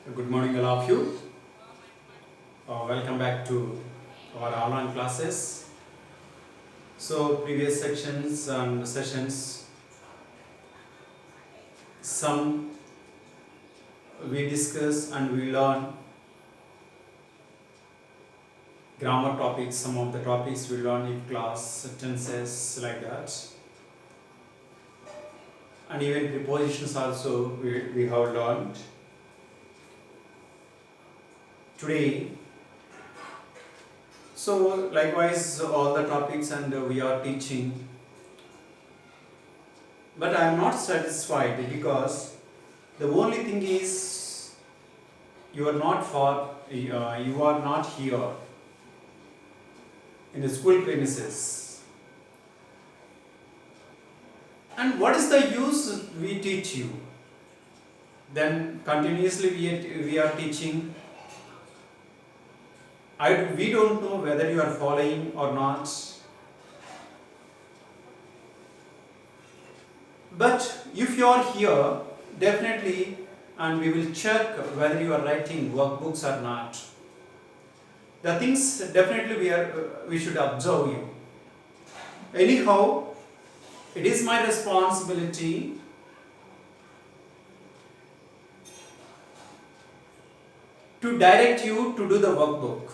Good morning, all of you. Welcome back to our online classes. So, previous sections and sessions, some we discuss and we learn grammar topics. Some of the topics we learn in class, sentences like that, and even prepositions also we have learned. Today, so likewise all the topics and we are teaching, but I am not satisfied because the only thing is you are not you are not here in the school premises. And what is the use we teach you? Then continuously we are teaching. We don't know whether you are following or not. But if you are here, definitely, and we will check whether you are writing workbooks or not. The things definitely we should observe you. Anyhow, it is my responsibility to direct you to do the workbook.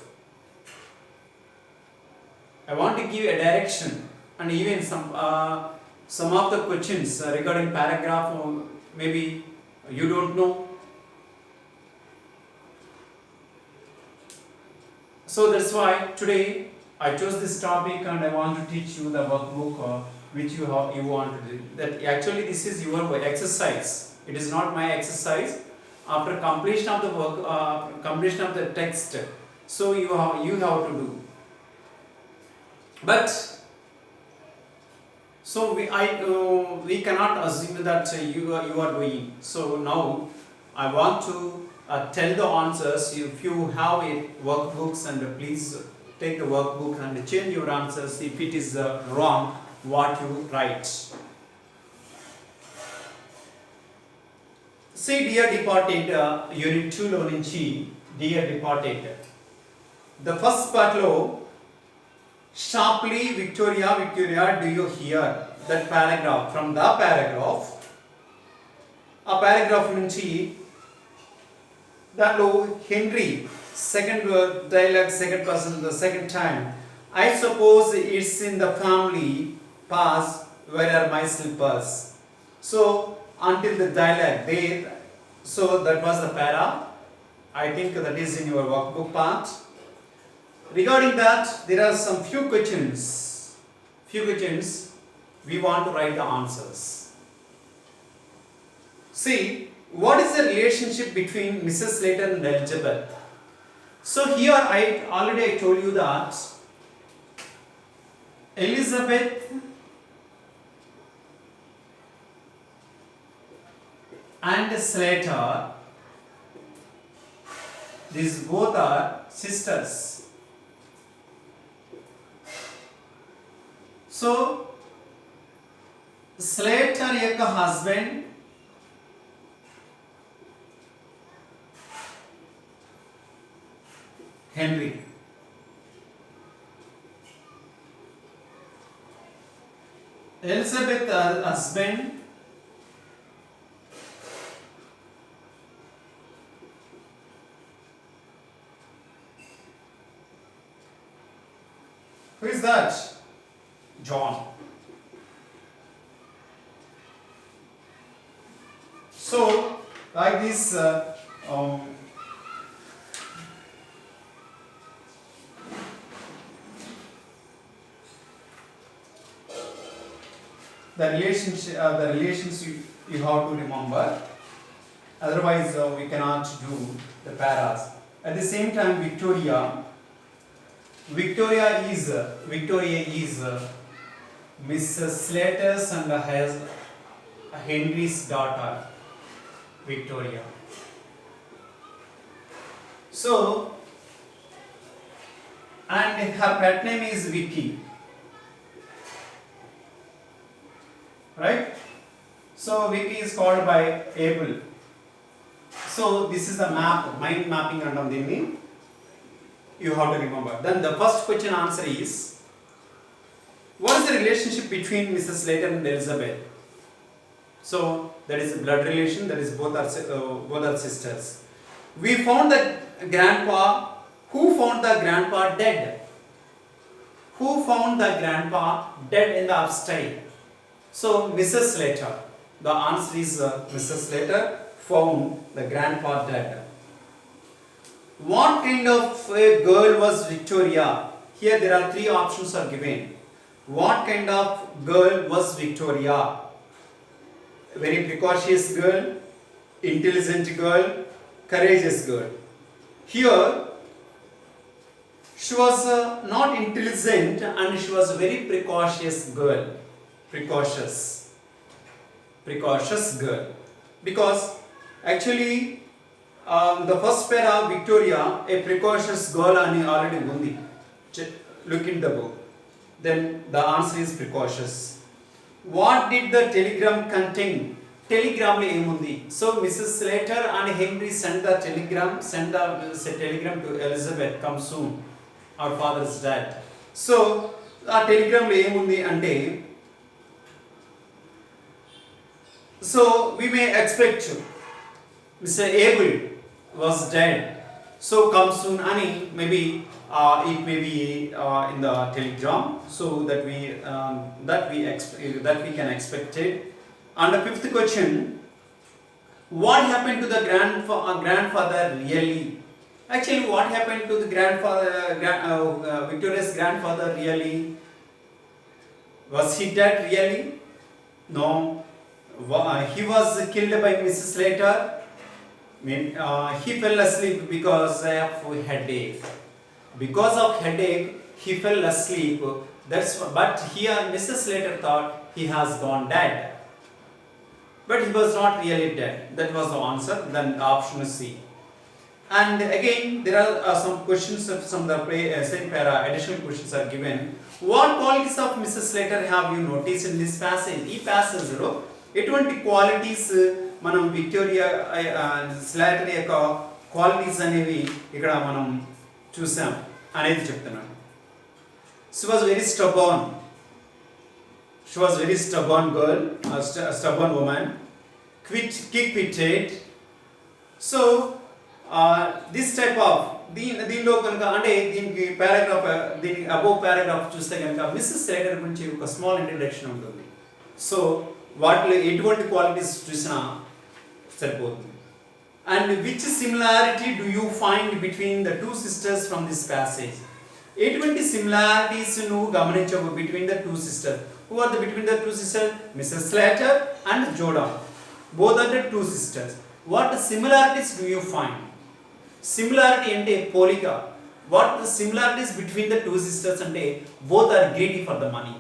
I want to give a direction, and even some of the questions regarding paragraph, or maybe you don't know. So that's why today I chose this topic, and I want to teach you the workbook which you want to do. That actually this is your exercise. It is not my exercise. After completion of the work, completion of the text, so you have to do. But so we cannot assume that you are doing. So now I want to tell the answers. If you have workbooks, and please take the workbook and change your answers if it is wrong what you write. See, dear departed, unit 2 లో నుంచి dear departed. The first part లో sharply Victoria, Victoria, do you hear that paragraph? From the paragraph, ఆ paragraph నుంచి దాంట్లో Henry second dialogue, second person, the second time. I suppose it's in the family past, where are my slippers? So until the dialogue there, so that was the para. I think that is in your workbook part. Regarding that, there are some few questions we want to write the answers. See, what is the relationship between Mrs. Slater and Elizabeth? So here I already told you that Elizabeth and Slater, these both are sisters. So Slater యొక్క husband Henry. Elizabeth husband who is that? John. So like this the relations you have to remember, otherwise we cannot do the paras. At the same time, Victoria is Mrs. Slater's and has Henry's daughter, Victoria. So, and her pet name is Vicky. Right? So Vicky is called by Abel. So this is the map, mind mapping antam దీన్ని you have to remember. Then the first question answer is, what is the relationship between Mrs. Slater and Elizabeth? So that is a blood relation, that is both are sisters. We found that grandpa. Who found the grandpa dead? Who found the grandpa dead in the upstairs? So Mrs. Slater. The answer is Mrs. Slater found the grandpa dead. What kind of a girl was Victoria? Here there are three options are given. What kind of girl was Victoria? Very precocious girl, intelligent girl, courageous girl. Here she was not intelligent and she was a very precocious girl. Precocious girl. Because actually the first pair of Victoria, a precocious girl ani already undi. Look in the book. Then the answer is precocious. What did the telegram contain? Telegram lo emundi. So Mrs. Slater and Henry sent the telegram to Elizabeth, come soon, our father is dead. So ఆ Telegram లో ఏముంది అంటే, so we may expect Mr. Abel was dead, so come soon ani maybe it may be in the telegram, so that we can expect it. And the fifth question, what happened to the grandfather really? Actually, what happened to the Victoria's grandfather really? Was he dead really? No. He was killed by Mrs. Slater. He fell asleep because of headache. Because of headache, he fell asleep. But here Mrs. Slater thought he has gone dead. But he was not really dead. That was the answer. Then the option is C. And again, there are some questions of some of the same para. Additional questions are given. What qualities of Mrs. Slater have you noticed in this passage? ఈ passage లో ఎటువంటి qualities మనం Victoria slaughter యొక్క qualities అనేవి ఇక్కడ మనం చూసాం అనేది చెప్తున్నాను. She was very stubborn. She was very stubborn girl, a stubborn woman, quick-witted. So this type of దీనిలో కనుక అంటే దీనికి అబోవ్ పారాగ్రాఫ్ చూస్తే కనుక మిస్సెస్ స్లేటర్ గురించి ఒక స్మాల్ ఇంట్రడక్షన్ ఉంటుంది. సో వాటిలో ఎటువంటి క్వాలిటీస్ చూసినా సరిపోతుంది. And which similarity do you find between the two sisters from this passage? ఎటువంటి సిమిలారిటీస్ నువ్వు గమనించవు between the two sisters? Who are the between the two sisters? Mrs. Slater and Jordan. Both are the two sisters. What similarities do you find? Similarity ante polika. What the similarities between the two sisters ante both are greedy for the money.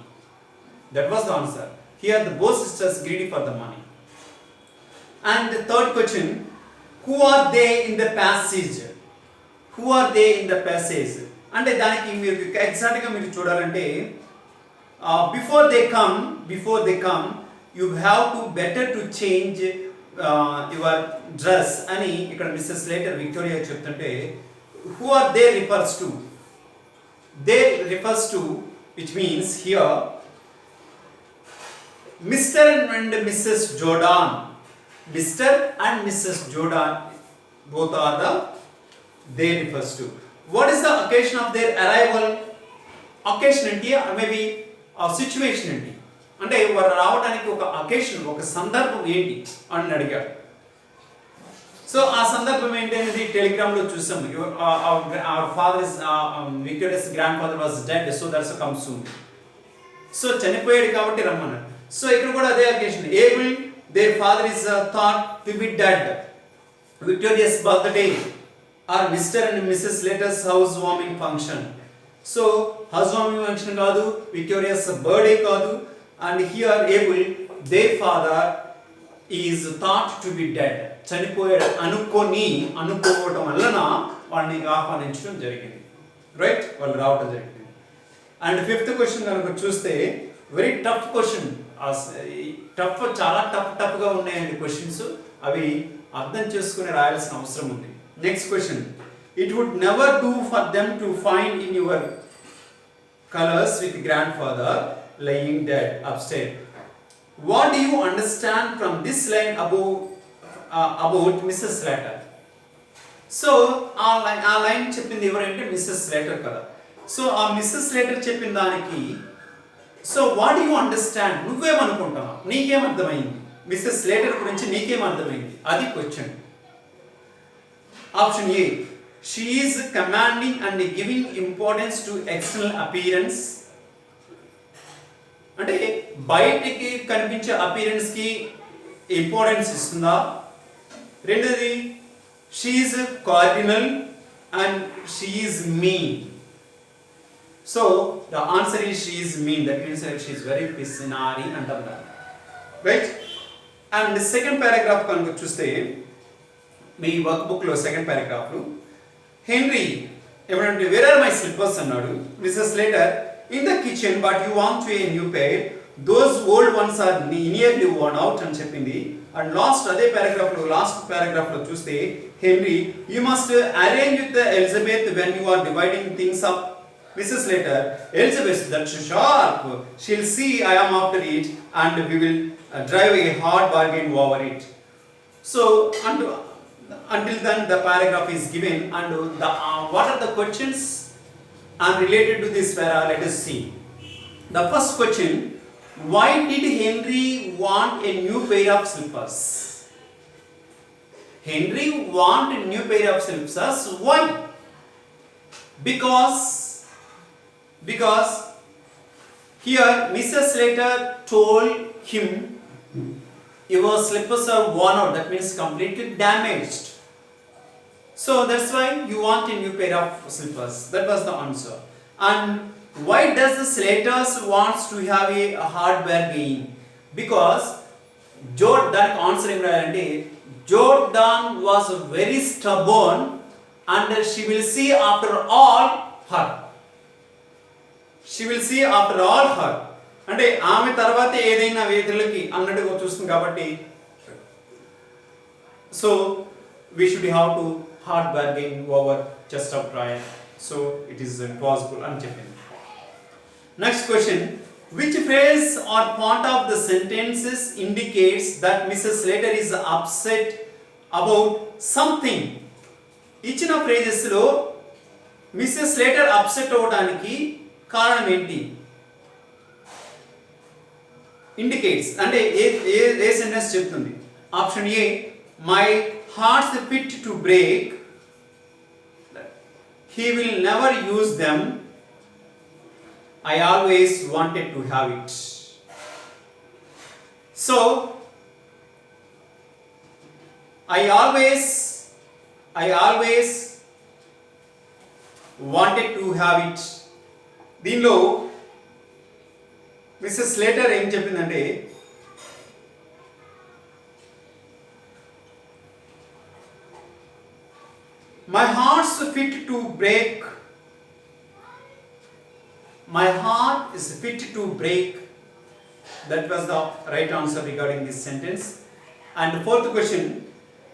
That was the answer. Here the both sisters greedy for the money. And the third question, who are they in the passage? Who are they in the passage? అంటే దానికి మీరు ఎగ్జాక్ట్గా మీరు చూడాలంటే before they come you have to better to change your dress అని ఇక్కడ missus Slater Victoria చెప్తుంటే, who are they refers to which means here Mr. and Mrs. Jordan. Mr. and Mrs. Jordan both are the they refers to. What is the occasion of their arrival? Occasion అంటే maybe ఆ situation ఏంటి అంటే వారు రావడానికి ఒక occasion, ఒక సందర్భం ఏంటి అని అడిగాడు. సో ఆ సందర్భం ఏంటి అనేది టెలిగ్రామ్లో చూసాం. Our father is Victoria's grandfather was dead, so that's come soon. So చనిపోయాడు కాబట్టి రమ్మన్నాడు. సో ఇక్కడ కూడా అదే occasion. Able their father is thought to be dead. Victoria's birthday or mister and Mrs Slater's house warming function. So house warming function కాదు, Victoria's birthday కాదు. And here able their father is thought to be dead. చనిపోయాడు అనుకోవటం వలన వాళ్ళని ఆహ్వానించడం జరిగింది. Right, వాళ్ళు రావటం జరిగింది. అండ్ ఫిఫ్త్ క్వశ్చన్ కనుక చూస్తే వెరీ టఫ్ క్వశ్చన్. చాలా టఫ్గా ఉన్నాయండి క్వశ్చన్స్. అవి అర్థం చేసుకుని రాయాల్సిన అవసరం ఉంది. Next question, it would never do for them to find in your colours with grandfather lying dead upstairs. What do you understand from this line about Mrs Slater? So ఆ line చెప్పింది ఎవరంటే Mrs Slater కదా. So ఆ Mrs Slater చెప్పిన దానికి so what you understand, నువ్వేమనుకుంటున్నావు, నీకేమర్థమైంది, missus Slater గురించి నీకేమర్థమైంది, అది question. Option A, she is commanding and giving importance to external appearance, అంటే బయటికి కనిపించే అపియరెన్స్ కి ఇంపార్టెన్స్ ఇస్తుందా. రెండోది, she is cardinal and she is mean. So the answer is she is mean. That means she is very pissinari అంటారు, right? And the second paragraph కనుక చూస్తే మీ వర్క్ బుక్ లో సెకండ్ పారాగ్రాఫ్ లో Henry ఏమంటే where are my slippers అన్నాడు. Mrs Slater, in the kitchen but you want a new pair, those old ones are nearly worn out అని చెప్పింది. And అదే లాస్ట్ పారాగ్రాఫ్ లో చూస్తే Henry, you must arrange with Elizabeth when you are dividing things up. Mrs. Slater, Elizabeth, that's sharp. She'll see I am after it, and we will drive a hard bargain over it. So, until then, the paragraph is given, and what are the questions related to this para? Let us see. The first question: why did Henry want a new pair of slippers? Henry want a new pair of slippers. Why? Because here Mrs. Slater told him your slippers are worn out, that means completely damaged. So that's why you want a new pair of slippers. That was the answer. And why does the Slaters wants to have a hard bargain? Because Jordan answering అంటే Jordan was very stubborn and she will see after all her. She will see after all her. అంటే ఆమె తర్వాత ఏదైనా వేతులకి అన్నట్టుగా చూస్తుంది కాబట్టి so we should have to hard bargain over chest of trial. So it is impossible అని చెప్పింది. Next question, which phrase or part of the sentences indicates that Mrs. Slater is upset about something? ఇచ్చిన phrases లో Mrs. Slater upset అవడానికి కారణం ఏంటి? Indicates అంటే ఏ sentence చెప్తుంది? Option A, my hearts fit to break, he will never use them, I always wanted to have it. So I always wanted to have it. దీనిలో missus Slater ఏం చెప్పిందంటే my hearts fit to break, my heart is fit to break. That was the right answer regarding this sentence. And fourth question,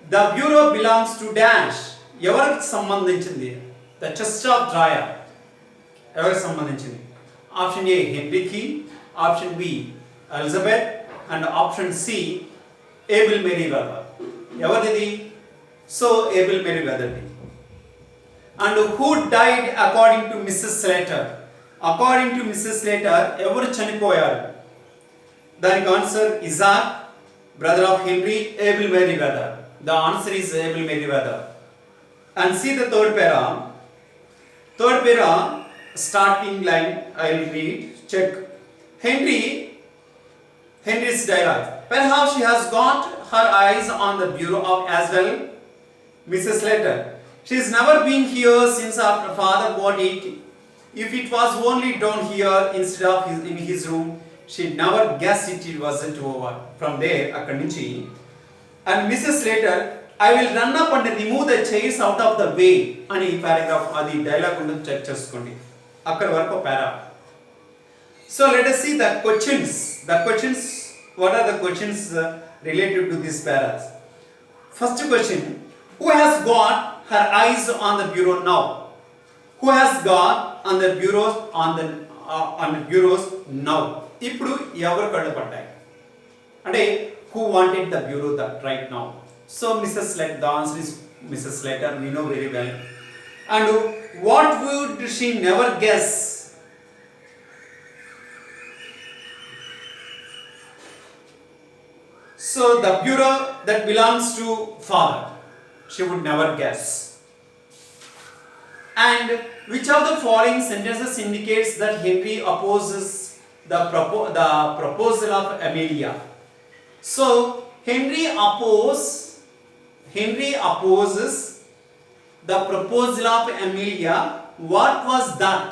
the bureau belongs to dash, ఎవరికి సంబంధించింది? The chest of drawer ఎవరికి సంబంధించింది? Option A హెన్రీకి, option B Elizabeth, and option C Abel Merryweather. ఎవరిది? So Abel మేరీ వెదర్ది. And who died according to Mrs Slater? According to Mrs Slater ఎవరు చనిపోయారు? దానికి answer Isaac, brother of Henry, Abel Merryweather. The answer is Abel Merryweather. And see the third para starting line I will read. Check. Henry's dialogue. Perhaps she has got her eyes on the bureau as well. Mrs. Slater, she has never been here since our father bought it. If it was only down here instead of in his room, she'd never guessed it wasn't over. From there, akkadi nunchi, and Mrs. Slater, I will run up and remove the chairs out of the way అని paragraph అది dialogue ఉంటుంది, check చేసుకోండి. అక్కడ వరకు పారా. So let us see the questions what are the questions related to these paras? First question, who has got her eyes on the bureau now? Who has got on the bureaus on the bureaus now? ఇప్పుడు ఎవరు కళ్ళు పడ్డాయి అంటే who wanted the bureau that right now? So Mrs. Slater, the answer is Mrs. Slater, we know very well. And what would she never guess? So the bureau that belongs to father, she would never guess. And which of the following sentences indicates that Henry opposes the proposal of Amelia? So Henry opposes the proposal of Amelia. What was that?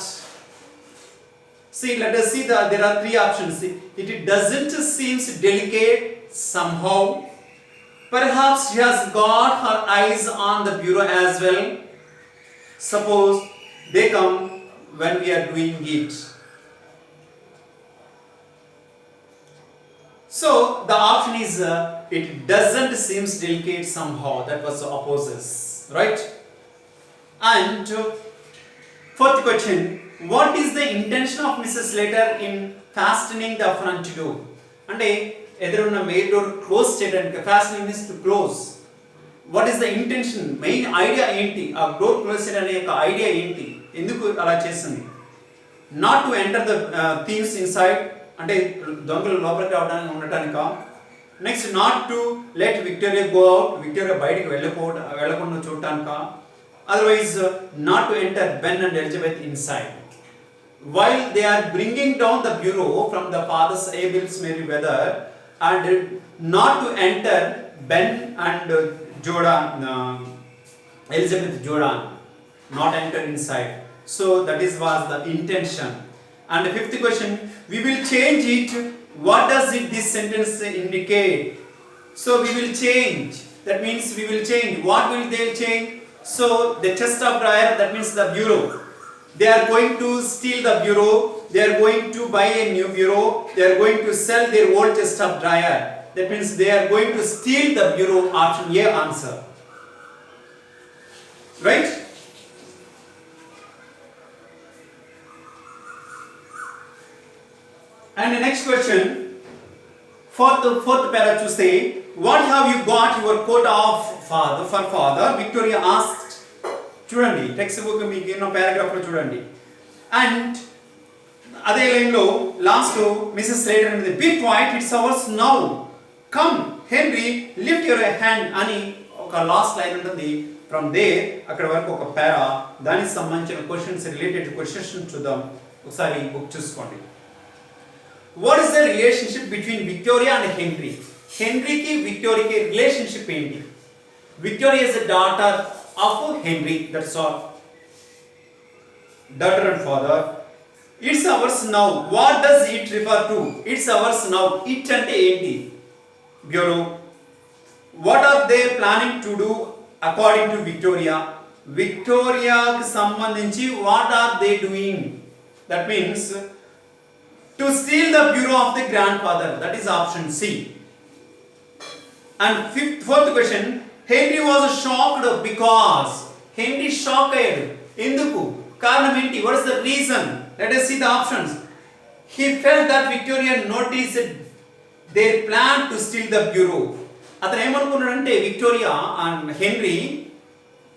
See, let us see there are three options. It doesn't seem delicate somehow. Perhaps she has got her eyes on the bureau as well. Suppose they come when we are doing it. So the option is it doesn't seem delicate somehow. That was opposes, right? And fourth question, what is the intention of Mrs. Slater in fastening the front door? అంటే ఎదురున్న main door close చేయడానికి fastening means to close. What is the intention? Main idea ఏంటి? ఆ door close చేయడానికి యొక్క idea ఏంటి? ఎందుకు అలా చేస్తుంది? Not to enter the thieves inside, అంటే దొంగలు లోపలికి రావడానికి ఉండటానికా? Next not to let Victoria go out, విక్టోరియా బయటికి వెళ్ళకుండా చూడటానికా? Otherwise not to enter Ben and Elizabeth inside. While they are bringing down the bureau from the father's Abel's Merryweather, and not to enter Ben and Elizabeth Jordan, not enter inside. So that was the intention. And the fifth question, we will change it. What does this sentence indicate? So we will change. That means we will change. What will they change? So the chest of drawer, that means the bureau. They are going to steal the bureau. They are going to buy a new bureau. They are going to sell their old chest of drawer. That means they are going to steal the bureau. Option A answer. Right? And the next question, fourth para to say, what have you got your coat of for father? Victoria asked. చూడండి text book మీకు ఎన్నో పారాగ్రాఫ్లో చూడండి. And అదే లైన్లో last Mrs Slater అనేది be quiet, it's ours now, come Henry lift your hand అని ఒక లాస్ట్ లైన్ ఉంటుంది. ఫ్రమ్ దే అక్కడ వరకు ఒక పారా, దానికి సంబంధించిన క్వశ్చన్స్ రిలేటెడ్ క్వశ్చన్స్ చూద్దాం. ఒకసారి బుక్ చూసుకోండి. What is the relationship between Victoria and Henry? హెన్రీకి విక్టోరియాకి రిలేషన్షిప్ ఏంటి? Victoria is the daughter of Henry, that's all. Daughter and father. It's ours now. What does it refer to? It's ours now. It ante enti? Bureau. What are they planning to do according to Victoria? Victoria ki sambandhinchi what are they doing? That means to steal the bureau of the grandfather. That is option C. And fourth question, Henry was shocked because Henry shocked. Enduku? Karanam enti? What is the reason? Let us see the options. He felt that Victoria noticed their plan to steal the bureau. అతను ఏమనుకున్నాడంటే Victoria and henry,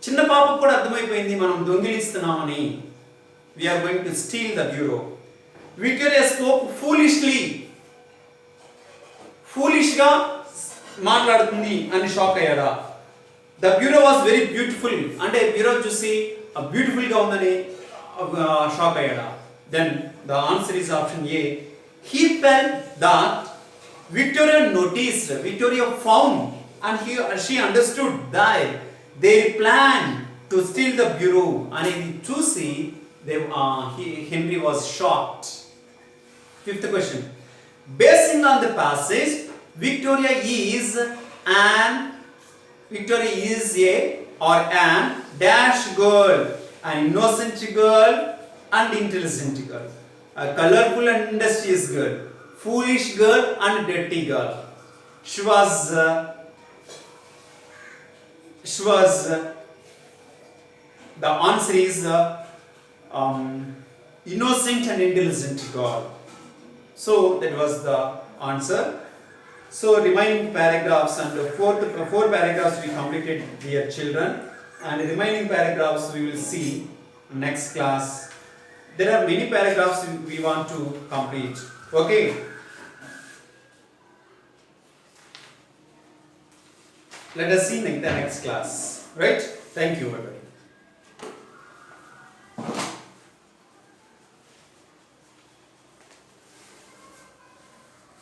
చిన్న పాపకు కూడా అర్థమైపోయింది మనం దొంగిలిస్తున్నామని. We are going to steal the bureau. Victoria spoke foolishly. ఫూలిష్గా మాట్లాడుతుంది అని shock అయ్యాడా? The bureau was very beautiful, అంటే బ్యూరో చూసి బ్యూటిఫుల్గా ఉందని షాక్ అయ్యాడా? Then the answer is option A. He felt that Victoria noticed, Victoria found and she understood that their plan to steal the bureau అనేది చూసి Henry was shocked. Fifth question, basing on the passage, Victoria is a or an dash girl, an innocent girl and intelligent girl, a colorful and industrious girl, foolish girl and dirty girl. She was the answer is innocent and intelligent girl. So that was the answer. So remaining paragraphs and four paragraphs we completed, dear children, and remaining paragraphs we will see next class. There are many paragraphs we want to complete. Okay. Let us see in the next class. Right? Thank you, everybody.